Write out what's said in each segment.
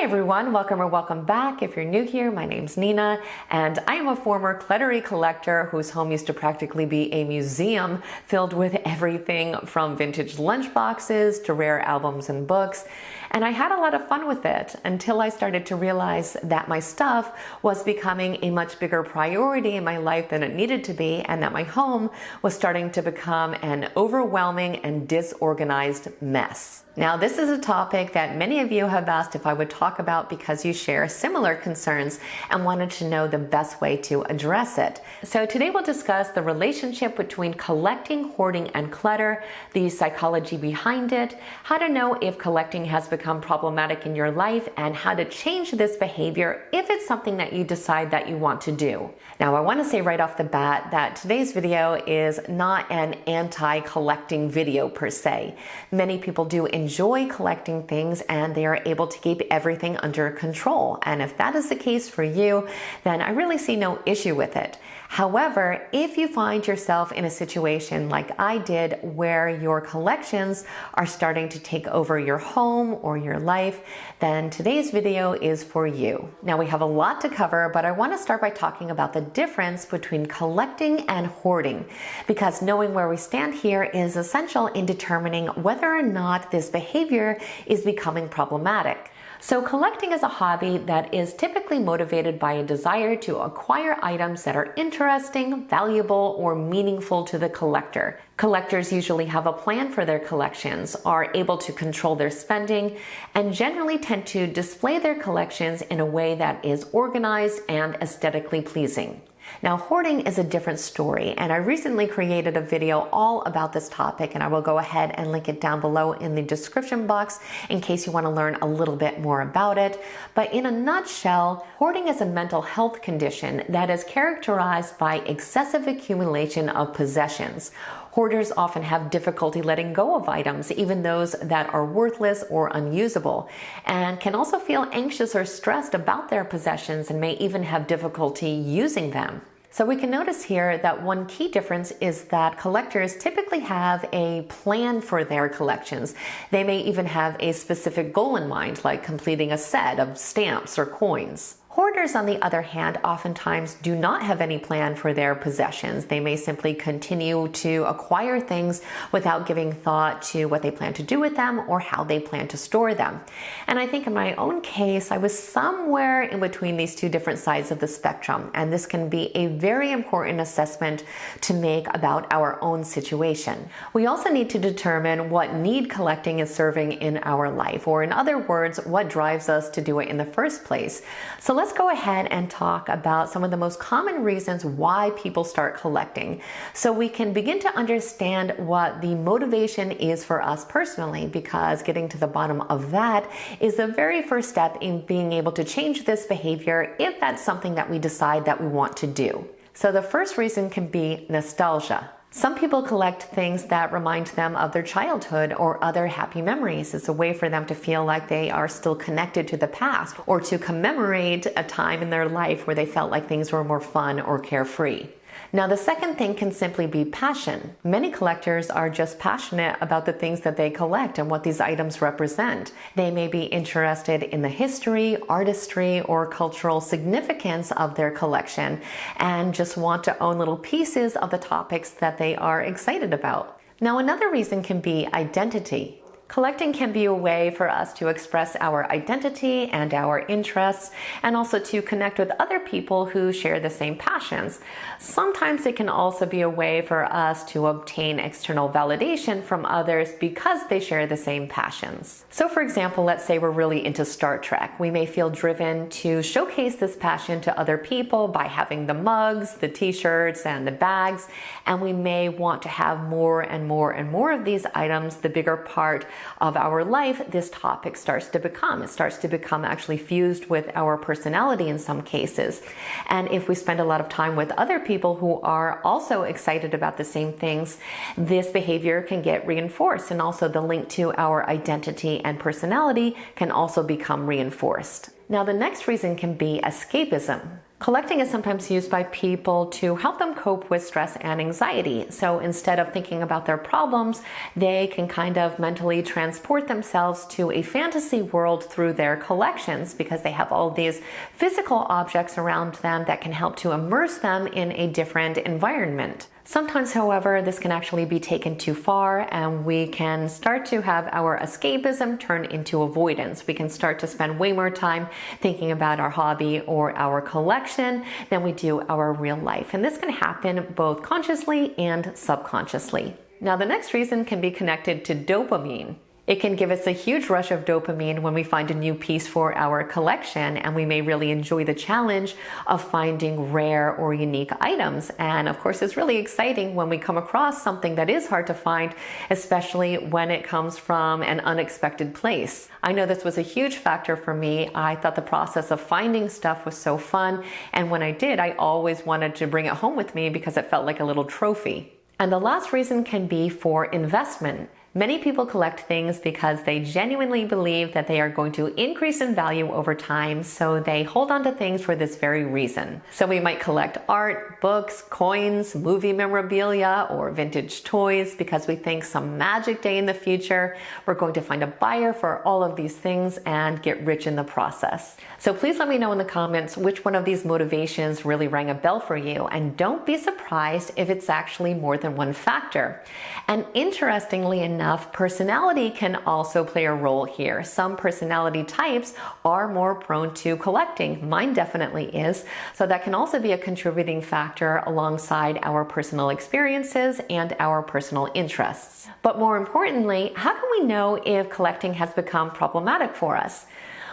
everyone, welcome or welcome back. If you're new here, my name's Nina, and I am a former clutter-y collector whose home used to practically be a museum filled with everything from vintage lunchboxes to rare albums and books. And I had a lot of fun with it until I started to realize that my stuff was becoming a much bigger priority in my life than it needed to be, and that my home was starting to become an overwhelming and disorganized mess. Now, this is a topic that many of you have asked if I would talk about because you share similar concerns and wanted to know the best way to address it. So today we'll discuss the relationship between collecting, hoarding, and clutter, the psychology behind it, how to know if collecting has become problematic in your life, and how to change this behavior if it's something that you decide that you want to do. Now, I want to say right off the bat that today's video is not an anti-collecting video per se. Many people do enjoy collecting things and they are able to keep everything under control. And if that is the case for you, then I really see no issue with it. However, if you find yourself in a situation like I did where your collections are starting to take over your home or your life, then today's video is for you. Now, we have a lot to cover, but I want to start by talking about the difference between collecting and hoarding, because knowing where we stand here is essential in determining whether or not this behavior is becoming problematic. So collecting is a hobby that is typically motivated by a desire to acquire items that are interesting, valuable, or meaningful to the collector. Collectors usually have a plan for their collections, are able to control their spending, and generally tend to display their collections in a way that is organized and aesthetically pleasing. Now, hoarding is a different story, and I recently created a video all about this topic, and I will go ahead and link it down below in the description box in case you want to learn a little bit more about it. But in a nutshell, hoarding is a mental health condition that is characterized by excessive accumulation of possessions. Hoarders often have difficulty letting go of items, even those that are worthless or unusable, and can also feel anxious or stressed about their possessions and may even have difficulty using them. So we can notice here that one key difference is that collectors typically have a plan for their collections. They may even have a specific goal in mind, like completing a set of stamps or coins. Hoarders, on the other hand, oftentimes do not have any plan for their possessions. They may simply continue to acquire things without giving thought to what they plan to do with them or how they plan to store them. And I think in my own case, I was somewhere in between these two different sides of the spectrum, and this can be a very important assessment to make about our own situation. We also need to determine what need collecting is serving in our life, or in other words, what drives us to do it in the first place. So let's go ahead and talk about some of the most common reasons why people start collecting, so we can begin to understand what the motivation is for us personally, because getting to the bottom of that is the very first step in being able to change this behavior if that's something that we decide that we want to do. So the first reason can be nostalgia. Some people collect things that remind them of their childhood or other happy memories. It's a way for them to feel like they are still connected to the past, or to commemorate a time in their life where they felt like things were more fun or carefree. Now, the second thing can simply be passion. Many collectors are just passionate about the things that they collect and what these items represent. They may be interested in the history, artistry, or cultural significance of their collection and just want to own little pieces of the topics that they are excited about. Now, another reason can be identity. Collecting can be a way for us to express our identity and our interests, and also to connect with other people who share the same passions. Sometimes it can also be a way for us to obtain external validation from others because they share the same passions. So for example, let's say we're really into Star Trek. We may feel driven to showcase this passion to other people by having the mugs, the t-shirts, and the bags, and we may want to have more and more and more of these items. The bigger part of our life this topic starts to become. It starts to become actually fused with our personality in some cases. And if we spend a lot of time with other people who are also excited about the same things, this behavior can get reinforced, and also the link to our identity and personality can also become reinforced. Now, the next reason can be escapism. Collecting is sometimes used by people to help them cope with stress and anxiety. So instead of thinking about their problems, they can kind of mentally transport themselves to a fantasy world through their collections because they have all these physical objects around them that can help to immerse them in a different environment. Sometimes, however, this can actually be taken too far and we can start to have our escapism turn into avoidance. We can start to spend way more time thinking about our hobby or our collection than we do our real life. And this can happen both consciously and subconsciously. Now, the next reason can be connected to dopamine. It can give us a huge rush of dopamine when we find a new piece for our collection, and we may really enjoy the challenge of finding rare or unique items. And of course, it's really exciting when we come across something that is hard to find, especially when it comes from an unexpected place. I know this was a huge factor for me. I thought the process of finding stuff was so fun, and when I did, I always wanted to bring it home with me because it felt like a little trophy. And the last reason can be for investment. Many people collect things because they genuinely believe that they are going to increase in value over time, so they hold on to things for this very reason. So we might collect art, books, coins, movie memorabilia, or vintage toys because we think some magic day in the future we're going to find a buyer for all of these things and get rich in the process. So please let me know in the comments which one of these motivations really rang a bell for you, and don't be surprised if it's actually more than one factor. And interestingly enough, personality can also play a role here. Some personality types are more prone to collecting. Mine definitely is. So that can also be a contributing factor alongside our personal experiences and our personal interests. But more importantly, how can we know if collecting has become problematic for us?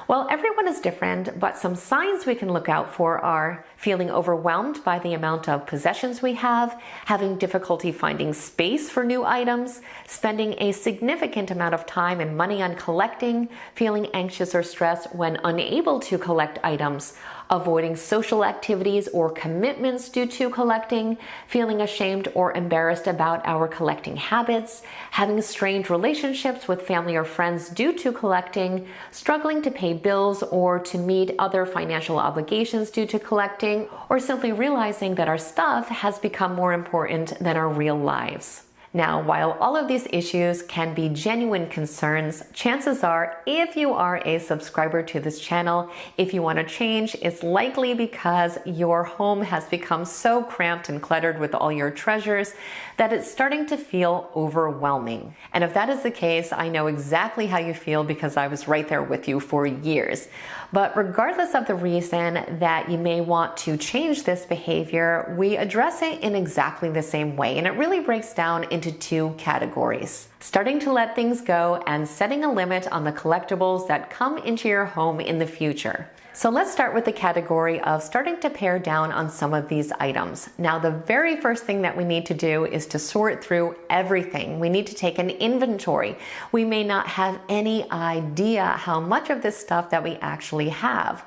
Well, everyone is different, but some signs we can look out for are feeling overwhelmed by the amount of possessions we have, having difficulty finding space for new items, spending a significant amount of time and money on collecting, feeling anxious or stressed when unable to collect items, avoiding social activities or commitments due to collecting, feeling ashamed or embarrassed about our collecting habits, having strained relationships with family or friends due to collecting, struggling to pay bills or to meet other financial obligations due to collecting, or simply realizing that our stuff has become more important than our real lives. Now, while all of these issues can be genuine concerns, chances are, if you are a subscriber to this channel, if you want to change, it's likely because your home has become so cramped and cluttered with all your treasures that it's starting to feel overwhelming. And if that is the case, I know exactly how you feel because I was right there with you for years. But regardless of the reason that you may want to change this behavior, we address it in exactly the same way. And it really breaks down into two categories: starting to let things go and setting a limit on the collectibles that come into your home in the future. So let's start with the category of starting to pare down on some of these items. Now, the very first thing that we need to do is to sort through everything. We need to take an inventory. We may not have any idea how much of this stuff that we actually have.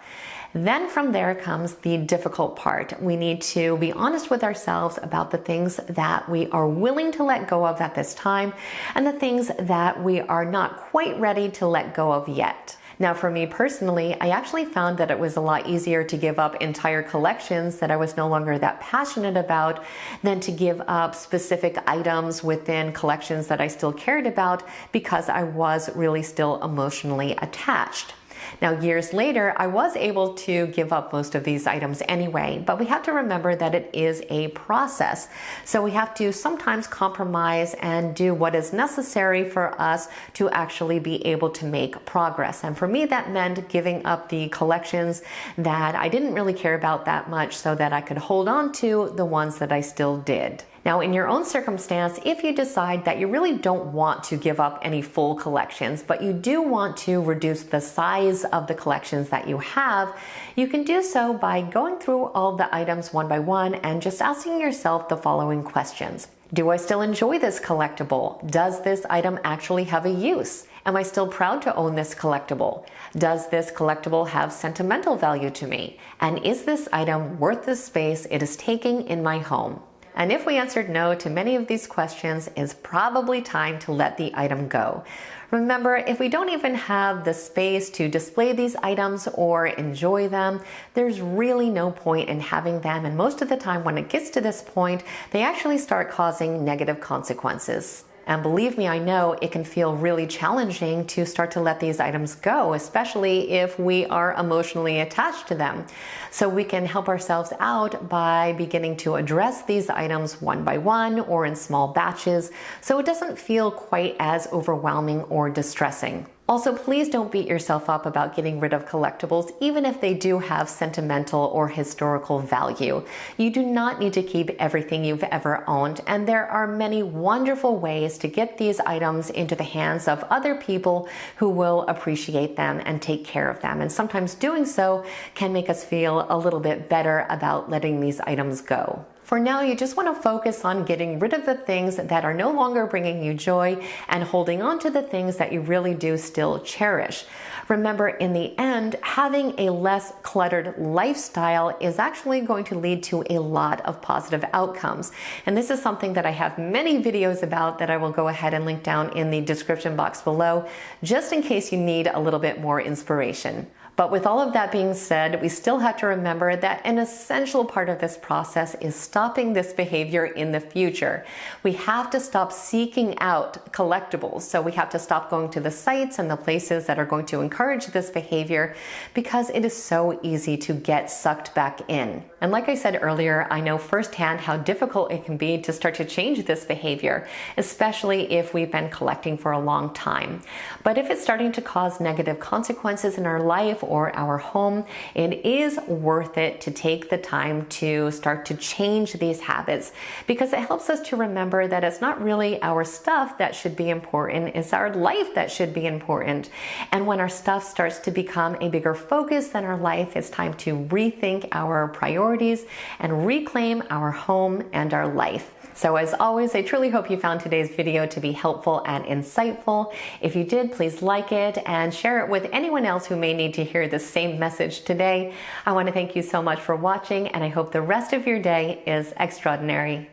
Then from there comes the difficult part. We need to be honest with ourselves about the things that we are willing to let go of at this time and the things that we are not quite ready to let go of yet. Now, for me personally, I actually found that it was a lot easier to give up entire collections that I was no longer that passionate about than to give up specific items within collections that I still cared about because I was really still emotionally attached. Now, years later, I was able to give up most of these items anyway, but we have to remember that it is a process. So we have to sometimes compromise and do what is necessary for us to actually be able to make progress. And for me, that meant giving up the collections that I didn't really care about that much so that I could hold on to the ones that I still did. Now, in your own circumstance, if you decide that you really don't want to give up any full collections, but you do want to reduce the size of the collections that you have, you can do so by going through all the items one by one and just asking yourself the following questions. Do I still enjoy this collectible? Does this item actually have a use? Am I still proud to own this collectible? Does this collectible have sentimental value to me? And is this item worth the space it is taking in my home? And if we answered no to many of these questions, it's probably time to let the item go. Remember, if we don't even have the space to display these items or enjoy them, there's really no point in having them. And most of the time when it gets to this point, they actually start causing negative consequences. And believe me, I know it can feel really challenging to start to let these items go, especially if we are emotionally attached to them. So we can help ourselves out by beginning to address these items one by one or in small batches, so it doesn't feel quite as overwhelming or distressing. Also, please don't beat yourself up about getting rid of collectibles, even if they do have sentimental or historical value. You do not need to keep everything you've ever owned, and there are many wonderful ways to get these items into the hands of other people who will appreciate them and take care of them. And sometimes doing so can make us feel a little bit better about letting these items go. For now, you just want to focus on getting rid of the things that are no longer bringing you joy and holding on to the things that you really do still cherish. Remember, in the end, having a less cluttered lifestyle is actually going to lead to a lot of positive outcomes. And this is something that I have many videos about that I will go ahead and link down in the description box below, just in case you need a little bit more inspiration. But with all of that being said, we still have to remember that an essential part of this process is stopping this behavior in the future. We have to stop seeking out collectibles. So we have to stop going to the sites and the places that are going to encourage this behavior, because it is so easy to get sucked back in. And like I said earlier, I know firsthand how difficult it can be to start to change this behavior, especially if we've been collecting for a long time. But if it's starting to cause negative consequences in our life or our home, it is worth it to take the time to start to change these habits, because it helps us to remember that it's not really our stuff that should be important, it's our life that should be important. And when our stuff starts to become a bigger focus than our life, it's time to rethink our priorities and reclaim our home and our life. So as always, I truly hope you found today's video to be helpful and insightful. If you did, please like it and share it with anyone else who may need to hear the same message today. I want to thank you so much for watching, and I hope the rest of your day is extraordinary.